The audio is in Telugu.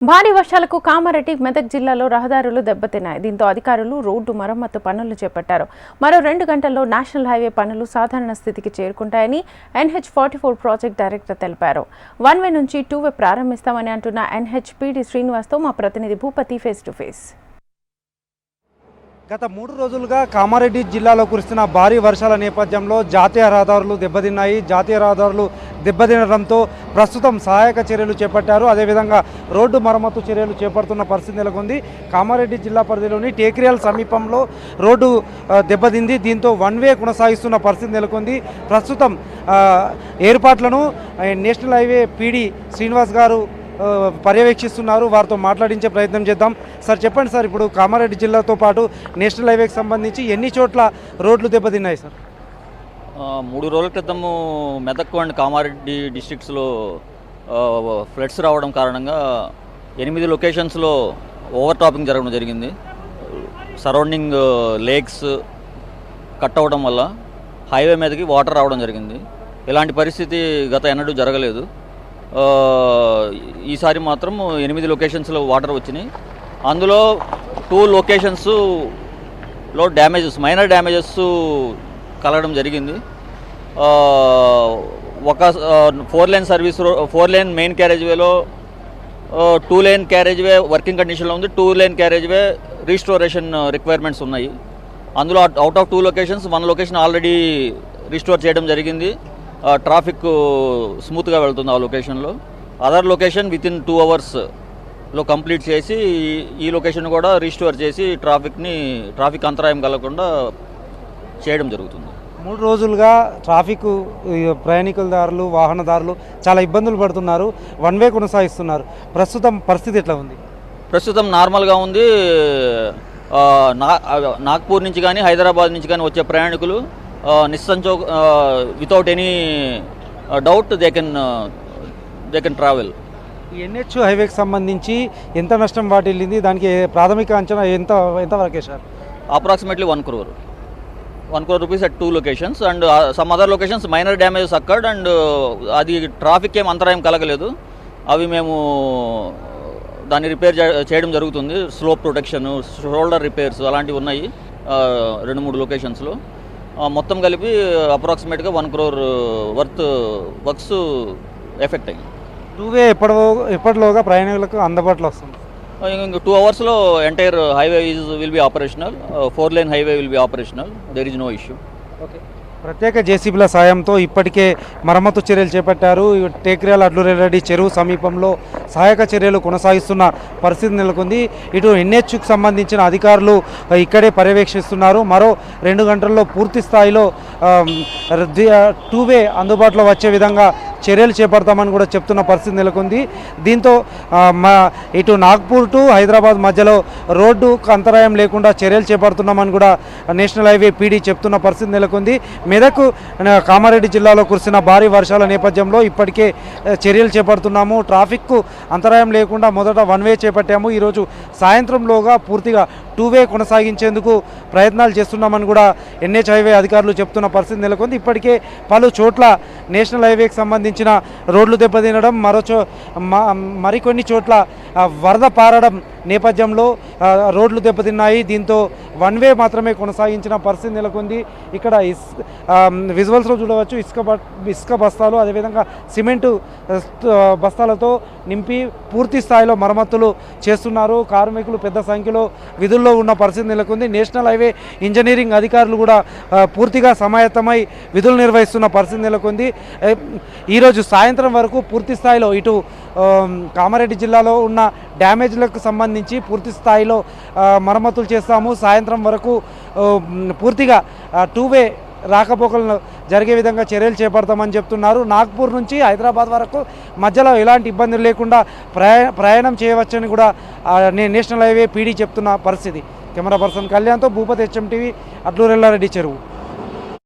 భారీ వర్షాలకు కామారెడ్డి మెదక్ జిల్లాలో రహదారులు దెబ్బతిన్నాయి. దీంతో అధికారులు రోడ్డు మరమ్మతు పనులు చేపట్టారు. మరో 2 గంటల్లో నేషనల్ హైవే పనులు సాధారణ స్థితికి చేరుకుంటాయని NH44 ప్రాజెక్ట్ డైరెక్టర్ తెలిపారు. 1 వే నుంచి 2 వే ప్రారంభిస్తామని అంటున్న NHPD శ్రీనివాస్తో మా ప్రతినిధి భూపతి ఫేస్ టు ఫేస్. గత 3 రోజులుగా కామారెడ్డి జిల్లాలో కురుస్తున్న భారీ వర్షాల నేపథ్యంలో జాతీయ రహదారులు దెబ్బతిన్నాయి. జాతీయ రహదారులు దెబ్బతినడంతో ప్రస్తుతం సహాయక చర్యలు చేపట్టారు. అదేవిధంగా రోడ్డు మరమ్మతు చర్యలు చేపడుతున్న పరిస్థితి నెలకొంది. కామారెడ్డి జిల్లా పరిధిలోని టేక్రియాల్ సమీపంలో రోడ్డు దెబ్బతింది. దీంతో 1 వే కొనసాగిస్తున్న పరిస్థితి నెలకొంది. ప్రస్తుతం ఏర్పాట్లను నేషనల్ హైవే పీడీ శ్రీనివాస్ గారు పర్యవేక్షిస్తున్నారు. వారితో మాట్లాడించే ప్రయత్నం చేద్దాం. సార్ చెప్పండి సార్, ఇప్పుడు కామారెడ్డి జిల్లాతో పాటు నేషనల్ హైవేకి సంబంధించి ఎన్ని చోట్ల రోడ్లు దెబ్బతిన్నాయి సార్? 3 రోజుల క్రితము మెదక్ అండ్ కామారెడ్డి డిస్ట్రిక్ట్స్లో ఫ్లడ్స్ రావడం కారణంగా 8 లొకేషన్స్లో ఓవర్ టాపింగ్ జరగడం జరిగింది. సరౌండింగ్ లేక్స్ కట్ అవ్వడం వల్ల హైవే మీదకి వాటర్ రావడం జరిగింది. ఇలాంటి పరిస్థితి గత ఎన్నడూ జరగలేదు. ఈసారి మాత్రం 8 లొకేషన్స్లో వాటర్ వచ్చినాయి. అందులో 2 లొకేషన్స్లో మైనర్ డ్యామేజెస్ కలగడం జరిగింది. ఒక 4 lane service 4 lane main carriage వేలో 2 లేన్ క్యారేజ్ వే వర్కింగ్ కండిషన్లో ఉంది. 2 లేన్ క్యారేజ్ వే రీస్టోరేషన్ రిక్వైర్మెంట్స్ ఉన్నాయి. అందులో out of 2 locations 1 location already restore చేయడం జరిగింది. ట్రాఫిక్ స్మూత్గా వెళ్తుంది ఆ లొకేషన్లో. అదర్ లొకేషన్ వితిన్ 2 అవర్స్లో కంప్లీట్ చేసి ఈ లొకేషన్ కూడా రీస్టోర్ చేసి ట్రాఫిక్ అంతరాయం కలగకుండా చేయడం జరుగుతుంది. 3 రోజులుగా ట్రాఫిక్ ప్రయాణికులదారులు వాహనదారులు చాలా ఇబ్బందులు పడుతున్నారు. 1 వే కొనసాగిస్తున్నారు. ప్రస్తుతం పరిస్థితి ఎట్లా ఉంది? ప్రస్తుతం నార్మల్గా ఉంది. నాగ్పూర్ నుంచి కానీ హైదరాబాద్ నుంచి కానీ వచ్చే ప్రయాణికులు నిస్సంచో without any doubt they can travel. ఈ NH హైవేకి సంబంధించి ఎంత నష్టం వాటిల్లింది? దానికి ప్రాథమిక అంచనా ఎంతవరకే sir? Approximately 1 crore rupees at 2 locations and some other locations minor damages occurred and అది ట్రాఫిక్ ఏం అంతరాయం కలగలేదు. అవి మేము దాన్ని రిపేర్ చేయడం జరుగుతుంది. స్లోప్ ప్రొటెక్షన్, షోల్డర్ రిపేర్స్ అలాంటివి ఉన్నాయి 2-3 లొకేషన్స్లో. మొత్తం కలిపి అప్రాక్సిమేట్గా 1 crore వర్త్ వర్క్స్ ఎఫెక్ట్ అయ్యింది. 2 వే ఎప్పటిలోగా ప్రయాణికులకు అందుబాటులో వస్తుంది? 2 అవర్స్లో entire highway will be operational. 4 lane highway will be operational. There is no issue. Okay. ప్రత్యేక జేసీబీల సాయంతో ఇప్పటికే మరమ్మతు చర్యలు చేపట్టారు. టేక్రియాల్ అడ్లూరెడ్డి చెరువు సమీపంలో సహాయక చర్యలు కొనసాగిస్తున్న పరిస్థితి నెలకొంది. ఇటు NHకు సంబంధించిన అధికారులు ఇక్కడే పర్యవేక్షిస్తున్నారు. మరో 2 గంటల్లో పూర్తి స్థాయిలో 2 వే అందుబాటులో వచ్చే విధంగా చర్యలు చేపడతామని కూడా చెప్తున్న పరిస్థితి నెలకొంది. దీంతో ఇటు నాగ్పూర్ టు హైదరాబాద్ మధ్యలో రోడ్డుకు అంతరాయం లేకుండా చర్యలు చేపడుతున్నామని కూడా నేషనల్ హైవే పీడీ చెప్తున్న పరిస్థితి నెలకొంది. మెదక్ కామారెడ్డి జిల్లాలో కురిసిన భారీ వర్షాల నేపథ్యంలో ఇప్పటికే చర్యలు చేపడుతున్నాము. ట్రాఫిక్కు అంతరాయం లేకుండా మొదట 1 వే చేపట్టాము. ఈరోజు సాయంత్రంలోగా పూర్తిగా 2 వే కొనసాగించేందుకు ప్రయత్నాలు చేస్తున్నామని కూడా NH హైవే అధికారులు చెప్తున్న పరిస్థితి నెలకొంది. ఇప్పటికే పలు చోట్ల నేషనల్ హైవేకి సంబంధించిన రోడ్లు దెబ్బతినడం, మరికొన్ని చోట్ల వరద పారడం నేపథ్యంలో రోడ్లు దెబ్బతిన్నాయి. దీంతో 1 వే మాత్రమే కొనసాగించిన పరిస్థితి నెలకొంది. ఇక్కడ విజువల్స్లో చూడవచ్చు ఇసుక బస్తాలు, అదేవిధంగా సిమెంటు బస్తాలతో నింపి పూర్తి స్థాయిలో మరమ్మతులు చేస్తున్నారు. కార్మికులు పెద్ద సంఖ్యలో విధుల్లో ఉన్న పరిస్థితి నెలకొంది. నేషనల్ హైవే ఇంజనీరింగ్ అధికారులు కూడా పూర్తిగా సమాయత్తమై విధులు నిర్వహిస్తున్న పరిస్థితి నెలకొంది. ఈరోజు సాయంత్రం వరకు పూర్తి స్థాయిలో ఇటు కామారెడ్డి జిల్లాలో ఉన్న డ్యామేజ్లకు సంబంధించి పూర్తి స్థాయిలో మరమ్మతులు చేస్తాము. సాయంత్రం వరకు పూర్తిగా 2 వే రాకపోకలను జరిగే విధంగా చర్యలు చేపడతామని చెప్తున్నారు. నాగ్పూర్ నుంచి హైదరాబాద్ వరకు మధ్యలో ఎలాంటి ఇబ్బందులు లేకుండా ప్రయాణం చేయవచ్చని కూడా నేషనల్ హైవే పీడీ చెప్తున్న పరిస్థితి. కెమెరా పర్సన్ కళ్యాణ్తో భూపతి HM TV, అడ్లూరెల్లారెడ్డి చెరువు.